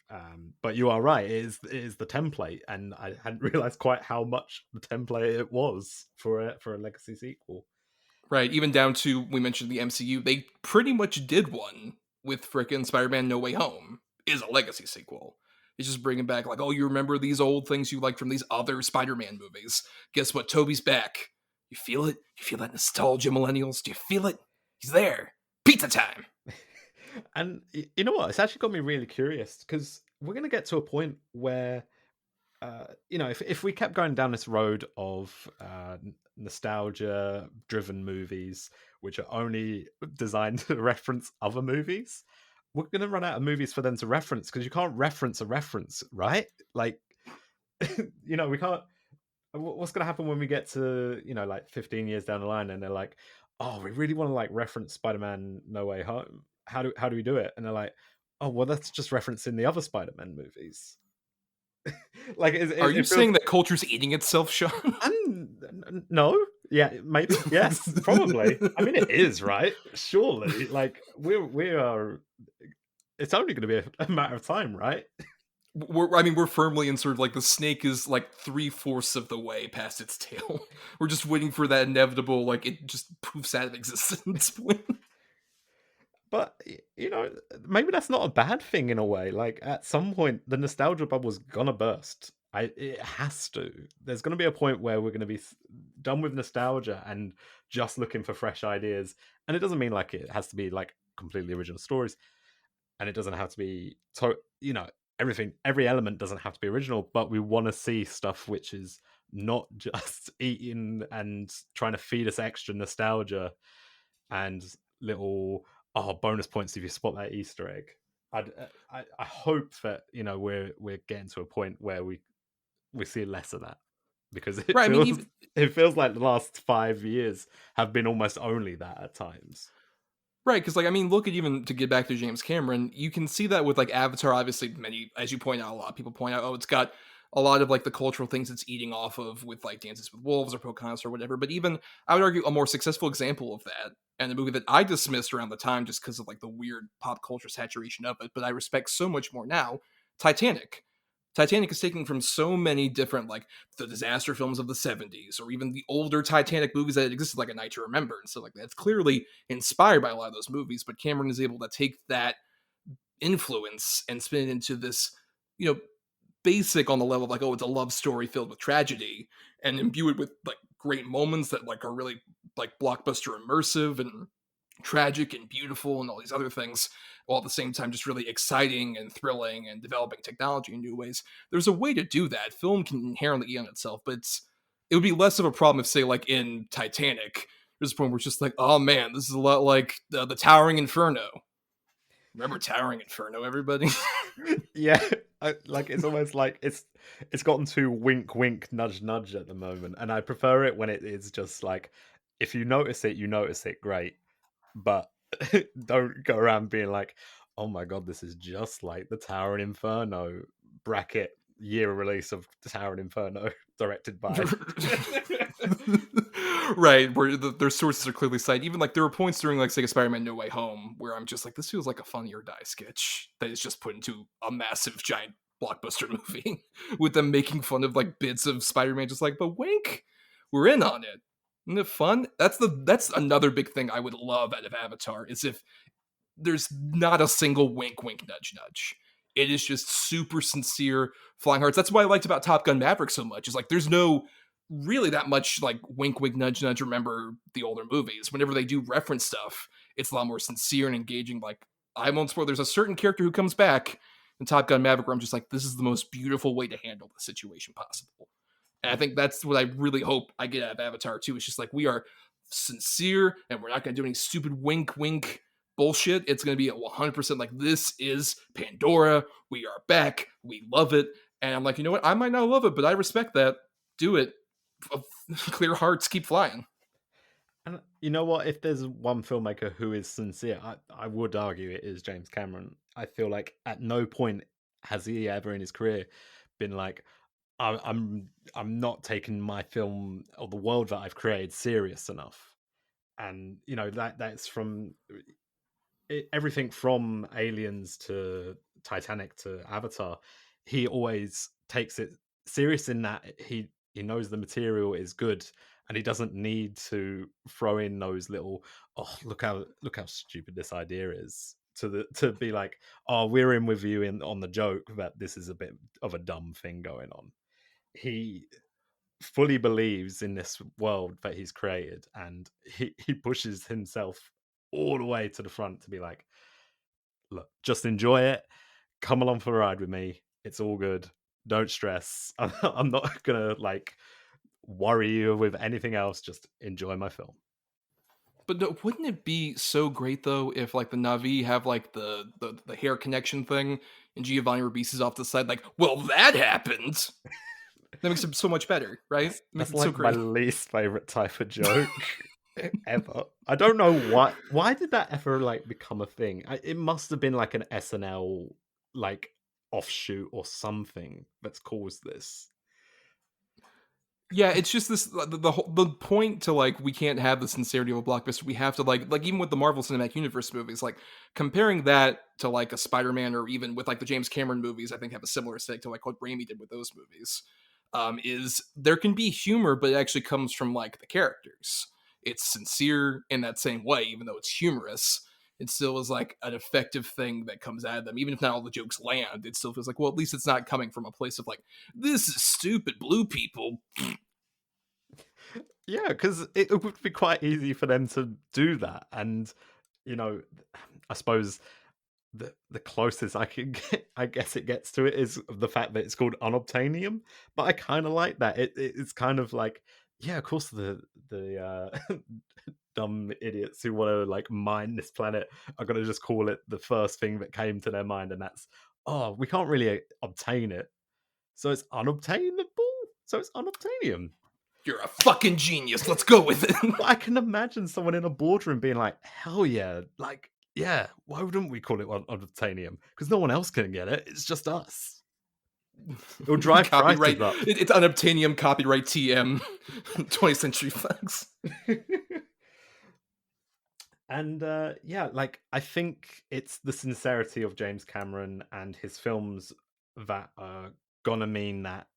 But you are right. It is the template, and I hadn't realized quite how much the template it was for a Legacy sequel. Right, even down to, we mentioned the MCU, they pretty much did one with frickin' Spider-Man No Way Home, is a legacy sequel. It's just bringing back, like, oh, you remember these old things you liked from these other Spider-Man movies. Guess what? Toby's back. You feel it? You feel that nostalgia, millennials? Do you feel it? He's there. Pizza time. And you know what? It's actually got me really curious because we're going to get to a point where, if we kept going down this road of nostalgia-driven movies, which are only designed to reference other movies, we're going to run out of movies for them to reference because you can't reference a reference, right? Like, we can't. What's going to happen when we get to like 15 years down the line and they're like, oh, we really want to like reference Spider-Man No Way Home, how do we do it? And they're like, oh, well, that's just referencing the other Spider-Man movies. Like Are you it feels. saying that culture's eating itself, Sean? No, yeah, maybe, yes, probably. I mean, it is, right? Surely, like we are. It's only going to be a matter of time, right? We're firmly in sort of like the snake is like 3/4 of the way past its tail. We're just waiting for that inevitable, like it just poofs out of existence point. But maybe that's not a bad thing in a way. Like at some point, the nostalgia bubble's gonna burst. It has to. There's gonna be a point where we're gonna be done with nostalgia and just looking for fresh ideas. And it doesn't mean like it has to be like completely original stories, and it doesn't have to be everything. Every element doesn't have to be original, but we want to see stuff which is not just eating and trying to feed us extra nostalgia and little bonus points if you spot that Easter egg. I hope that we're getting to a point where we see less of that because it Right. I mean, feels even it feels like the last 5 years have been almost only that at times. right, because like I mean, look at, even to get back to James Cameron, you can see that with like Avatar. Obviously, many, as you point out, a lot of people point out, oh, it's got a lot of like the cultural things it's eating off of with like Dances with Wolves or Pocahontas or whatever. But even I would argue a more successful example of that, and a movie that I dismissed around the time just because of like the weird pop culture saturation of it, but I respect so much more now. Titanic. Titanic is taken from so many different, like the disaster films of the 70s, or even the older Titanic movies that existed, like A Night to Remember and stuff like that. It's clearly inspired by a lot of those movies, but Cameron is able to take that influence and spin it into this, you know, basic on the level of like, oh, it's a love story filled with tragedy, and imbue it with like great moments that like are really like blockbuster immersive and tragic and beautiful and all these other things, while at the same time just really exciting and thrilling and developing technology in new ways. There's a way to do that. Film can inherently eat on itself, but it would be less of a problem if, say, like in Titanic, there's a point where it's just like, oh man, this is a lot like the Towering Inferno. Remember Towering Inferno, everybody? Yeah, like it's almost like it's gotten too wink wink nudge nudge at the moment, and I prefer it when it is just like, if you notice it, you notice it, great, but don't go around being like, oh my god, this is just like the Tower and Inferno bracket year of release of the Tower and Inferno directed by. Right, where their sources are clearly cited. Even like there were points during like say Spider-Man No Way Home where I'm just like, this feels like a Funny or Die sketch that is just put into a massive giant blockbuster movie with them making fun of like bits of Spider-Man, just like, but wink, we're in on it. Isn't it fun? That's another big thing I would love out of Avatar, is if there's not a single wink wink nudge nudge. It is just super sincere flying hearts. That's what I liked about Top Gun Maverick so much. Is like there's no really that much like wink wink nudge nudge. Remember the older movies. Whenever they do reference stuff, it's a lot more sincere and engaging. Like, I won't spoil, there's a certain character who comes back in Top Gun Maverick where I'm just like, this is the most beautiful way to handle the situation possible. And I think that's what I really hope I get out of Avatar too. It's just like we are sincere, and we're not going to do any stupid wink wink bullshit. It's going to be a 100% like, this is Pandora. We are back. We love it. And I'm like, you know what? I might not love it, but I respect that. Do it. Clear hearts, keep flying. And you know what? If there's one filmmaker who is sincere, I would argue it is James Cameron. I feel like at no point has he ever in his career been like, I'm not taking my film or the world that I've created serious enough. And you know that's from everything from Aliens to Titanic to Avatar. He always takes it serious in that he knows the material is good, and he doesn't need to throw in those little, oh, look how stupid this idea is, to be like, oh, we're in with you in on the joke that this is a bit of a dumb thing going on. He fully believes in this world that he's created, and he pushes himself all the way to the front to be like, look, just enjoy it. Come along for a ride with me. It's all good. Don't stress. I'm not gonna like worry you with anything else. Just enjoy my film. But no, wouldn't it be so great though if like the Navi have like the hair connection thing, and Giovanni Ribisi's off the side like, well, that happened. That makes it so much better, right? It makes That's it so like my great. least favorite type of joke ever. I don't know why. Why did that ever like become a thing? It must have been like an SNL like offshoot or something that's caused this. Yeah, it's just this the point to like, we can't have the sincerity of a blockbuster. We have to like even with the Marvel Cinematic Universe movies, like comparing that to like a Spider-Man, or even with like the James Cameron movies, I think have a similar stake to like what Raimi did with those movies. Is there can be humor, but it actually comes from like the characters. It's sincere in that same way, even though it's humorous. It still is like an effective thing that comes out of them. Even if not all the jokes land, it still feels like, well, at least it's not coming from a place of like, this is stupid blue people. Yeah, because it would be quite easy for them to do that, and you know, I suppose the closest I can get, I guess it gets to it, is the fact that it's called unobtainium. But I kind of like that. It's kind of like, yeah, of course the dumb idiots who want to like mine this planet are going to just call it the first thing that came to their mind, and that's, oh, we can't really obtain it, so it's unobtainable. So it's unobtainium. You're a fucking genius. Let's go with it. But I can imagine someone in a boardroom being like, hell yeah, like, yeah, why wouldn't we call it unobtainium? Because no one else can get it. It's just us. It'll drive Copyright. prices up. It's unobtainium, copyright TM, 20th Century Fox. And yeah, like, I think it's the sincerity of James Cameron and his films that are gonna mean that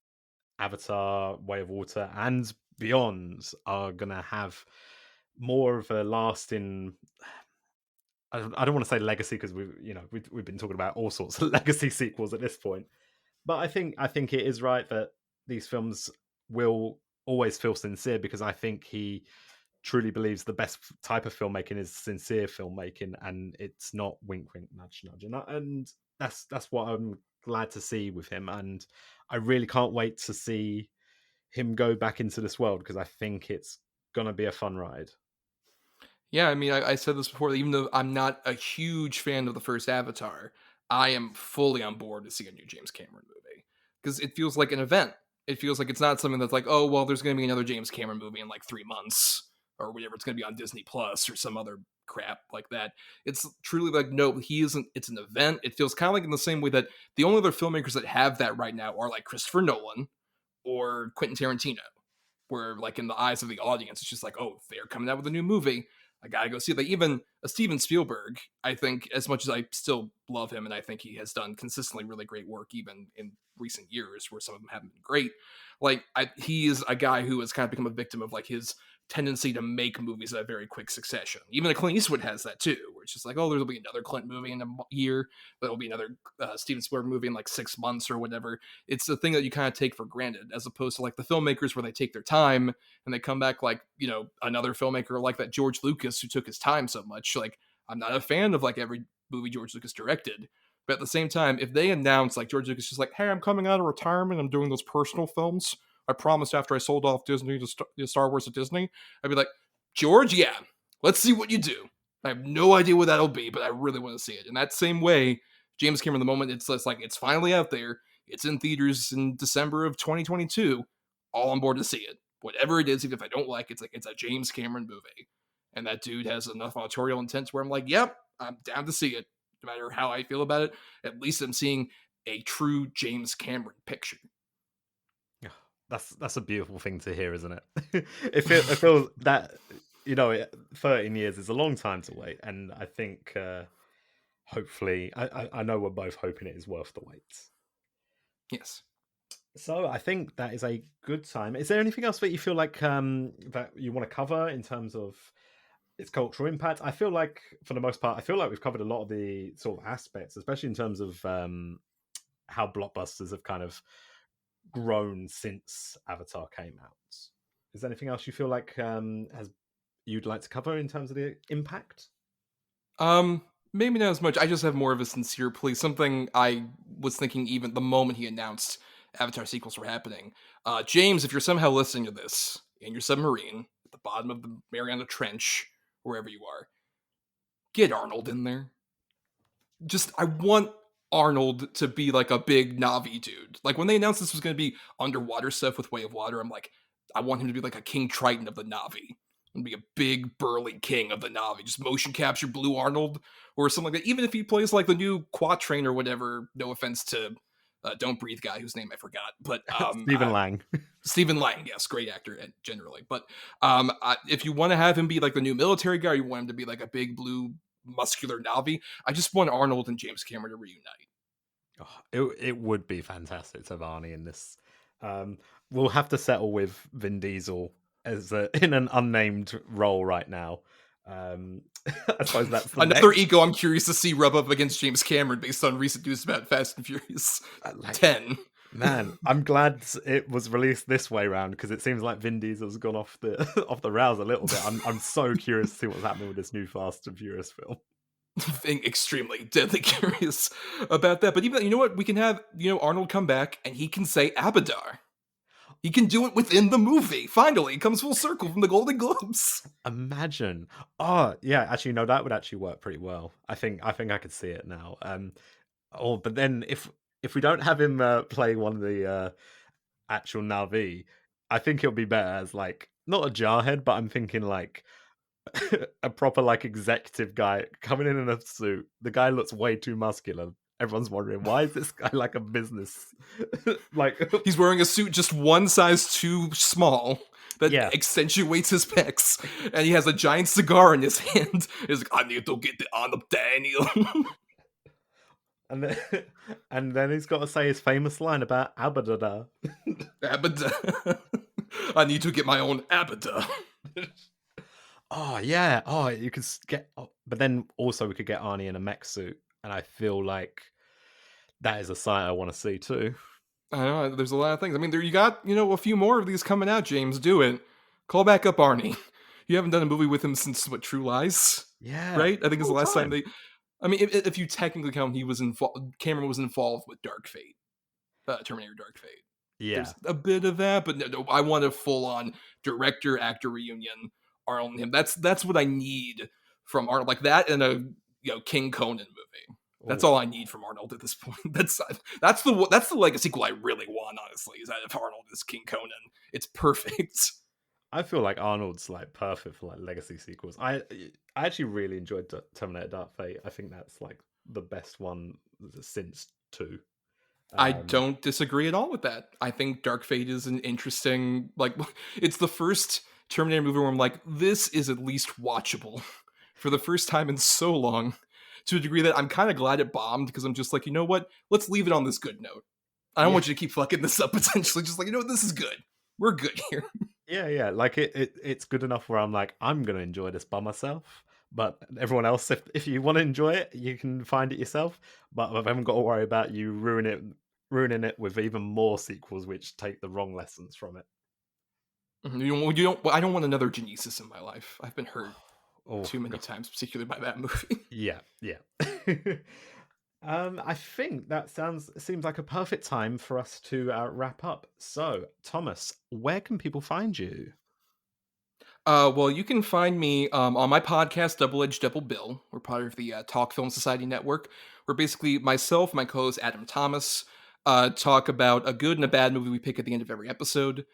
Avatar, Way of Water, and beyond are gonna have more of a lasting. I don't want to say legacy, because we've been talking about all sorts of legacy sequels at this point, but I think it is right that these films will always feel sincere, because I think he truly believes the best type of filmmaking is sincere filmmaking, and it's not wink wink nudge nudge, and that's what I'm glad to see with him, and I really can't wait to see him go back into this world, because I think it's gonna be a fun ride. Yeah, I mean, I said this before. Even though I'm not a huge fan of the first Avatar, I am fully on board to see a new James Cameron movie because it feels like an event. It feels like it's not something that's like, oh, well, there's going to be another James Cameron movie in like 3 months or whatever. It's going to be on Disney Plus or some other crap like that. It's truly like, no, he isn't. It's an event. It feels kind of like in the same way that the only other filmmakers that have that right now are like Christopher Nolan or Quentin Tarantino, where like in the eyes of the audience, it's just like, oh, they're coming out with a new movie. I gotta go see it. Like even a Steven Spielberg, I think, as much as I still love him and I think he has done consistently really great work even in recent years where some of them haven't been great, like he is a guy who has kind of become a victim of like his tendency to make movies in a very quick succession. Even a Clint Eastwood has that too, where it's just like, oh, there'll be another Clint movie in a year, there'll be another Steven Spielberg movie in like 6 months or whatever. It's the thing that you kind of take for granted, as opposed to like the filmmakers where they take their time and they come back like, another filmmaker like that George Lucas who took his time so much. Like, I'm not a fan of like every movie George Lucas directed, but at the same time, if they announce like George Lucas just like, hey, I'm coming out of retirement, I'm doing those personal films, I promised after I sold off Disney to Star Wars to Disney, I'd be like, George, yeah, let's see what you do. I have no idea what that'll be, but I really want to see it. In that same way, James Cameron, the moment it's just like it's finally out there, it's in theaters in December of 2022, all on board to see it. Whatever it is, even if I don't like it, it's like it's a James Cameron movie. And that dude has enough autorial intent where I'm like, yep, I'm down to see it. No matter how I feel about it, at least I'm seeing a true James Cameron picture. Yeah, that's a beautiful thing to hear, isn't it? It feels that 13 years is a long time to wait, and I think hopefully, I know we're both hoping it is worth the wait. Yes. So I think that is a good time. Is there anything else that you feel like that you want to cover in terms of its cultural impact? I feel like, for the most part, I feel like we've covered a lot of the sort of aspects, especially in terms of how blockbusters have kind of grown since Avatar came out. Is there anything else you feel like has you'd like to cover in terms of the impact? Maybe not as much. I just have more of a sincere plea. Something I was thinking even the moment he announced Avatar sequels were happening. James, if you're somehow listening to this in your submarine at the bottom of the Mariana Trench, wherever you are, get Arnold in there. Just I want Arnold to be like a big Navi dude. Like when they announced this was going to be underwater stuff with Way of Water, I'm like, I want him to be like a King Triton of the Navi and be a big burly king of the Navi. Just motion capture Blue Arnold or something like that. Even if he plays like the new Quatrain or whatever. No offense to Don't Breathe guy whose name I forgot, but Stephen Lang. Stephen Lang, yes, great actor generally. But if you want to have him be like the new military guy, or you want him to be like a big blue muscular Navi, I just want Arnold and James Cameron to reunite. Oh, it would be fantastic to have Arnie in this. We'll have to settle with Vin Diesel as in an unnamed role right now. I suppose that's the Another next. ego I'm curious to see rub up against James Cameron based on recent news about Fast and Furious 10. Man, I'm glad it was released this way round because it seems like Vin Diesel's gone off the off the rails a little bit. I'm so curious to see what's happening with this new Fast and Furious film. Being extremely deadly curious about that. But even you know what? We can have, Arnold come back and he can say Abadar. He can do it within the movie. Finally, it comes full circle from the Golden Globes. Imagine. Oh, yeah, actually no, that would actually work pretty well. I think I could see it now. But then if we don't have him play one of the actual Navi, I think it'll be better as like not a jarhead, but I'm thinking like a proper like executive guy coming in a suit. The guy looks way too muscular. Everyone's wondering why is this guy like a business like He's wearing a suit just one size too small that yeah. accentuates his pecs, and he has a giant cigar in his hand. He's like, I need to get it on the Daniel. And then, and then he's got to say his famous line about Abadada. Abada. I need to get my own Abada. Oh yeah. Oh, you could get. Oh, but then also we could get Arnie in a mech suit, and I feel like that is a sight I want to see too. I know there's a lot of things. I mean, there you got a few more of these coming out. James, do it. Call back up Arnie. You haven't done a movie with him since what? True Lies, Yeah, right? I think it's the last time time. they. I mean, if you technically count, he was involved. Cameron was involved with Dark Fate, Terminator Dark Fate. Yeah, There's a bit of that, but no, I want a full-on director-actor reunion. Arnold and him. That's what I need from Arnold, like that, and a King Conan movie. That's oh, all I need from Arnold at this point. That's the legacy sequel I really want. Honestly, is that if Arnold is King Conan, it's perfect. I feel like Arnold's like perfect for like legacy sequels. I actually really enjoyed Terminator Dark Fate. I think that's like the best one since 2. I Um, don't disagree at all with that. I think Dark Fate is an interesting, like, it's the first Terminator movie where I'm like, this is at least watchable for the first time in so long, to a degree that I'm kind of glad it bombed because I'm just like, you know what? Let's leave it on this good note. I don't yeah, want you to keep fucking this up potentially. Just like, you know what? This is good. We're good here. yeah. Like it's good enough where I'm like, I'm gonna enjoy this by myself. But everyone else, if you want to enjoy it, you can find it yourself. But I haven't got to worry about you ruining it with even more sequels which take the wrong lessons from it. I don't want another Genesis in my life. I've been hurt Oh too many God. times, particularly by that movie. Yeah, yeah. I think that seems like a perfect time for us to wrap up. So, Thomas, where can people find you? Well, you can find me on my podcast, Double Edged Double Bill. We're part of the Talk Film Society Network. Where basically myself, my co-host Adam Thomas, talk about a good and a bad movie we pick at the end of every episode.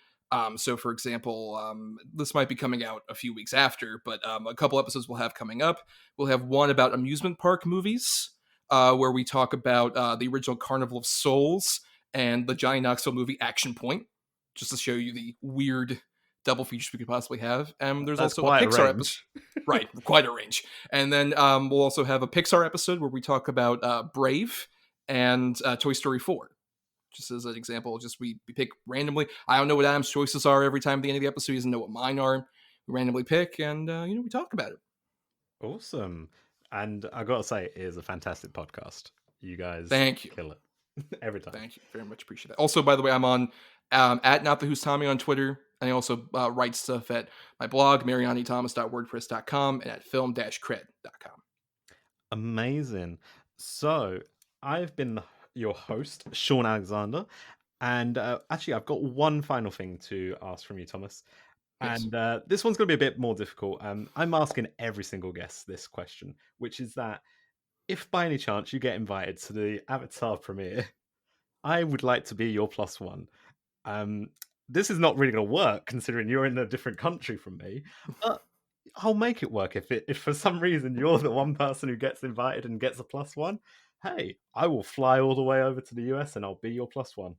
So, for example, this might be coming out a few weeks after, but a couple episodes we'll have coming up. We'll have one about amusement park movies, where we talk about the original Carnival of Souls and the Johnny Knoxville movie Action Point, just to show you the weird double features we could possibly have. And there's That's also a quite a Pixar episode. range. Right, quite a range. And then we'll also have a Pixar episode where we talk about Brave and Toy Story 4. Just as an example, just we pick randomly. I don't know what Adam's choices are every time at the end of the episode. He doesn't know what mine are. We randomly pick and, we talk about it. Awesome. And I gotta say, it is a fantastic podcast. You guys Thank you. kill it every time. Thank you very much. Appreciate that. Also, by the way, I'm on at Not the Who's Tommy on Twitter. And I also write stuff at my blog, marianithomas.wordpress.com, and at film-cred.com. Amazing. So I've been your host, Shaun Alexander. And actually, I've got one final thing to ask from you, Thomas. Yes. And this one's going to be a bit more difficult. I'm asking every single guest this question, which is that if by any chance you get invited to the Avatar premiere, I would like to be your plus one. This is not really going to work considering you're in a different country from me, but I'll make it work. If for some reason you're the one person who gets invited and gets a plus one, hey, I will fly all the way over to the US and I'll be your plus one.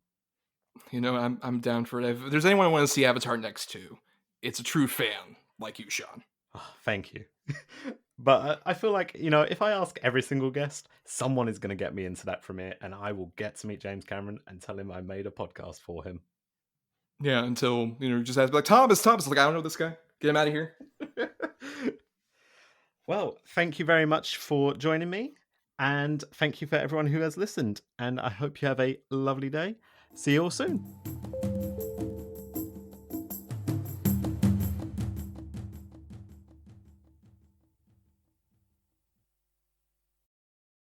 I'm down for it. If there's anyone I want to see Avatar next to, it's a true fan like you, Shaun. Oh, thank you. But I feel like, if I ask every single guest, someone is going to get me into that premiere and I will get to meet James Cameron and tell him I made a podcast for him. Yeah, until, just have to be like, Thomas. Like, I don't know this guy. Get him out of here. Well, thank you very much for joining me. And thank you for everyone who has listened. And I hope you have a lovely day. See you all soon.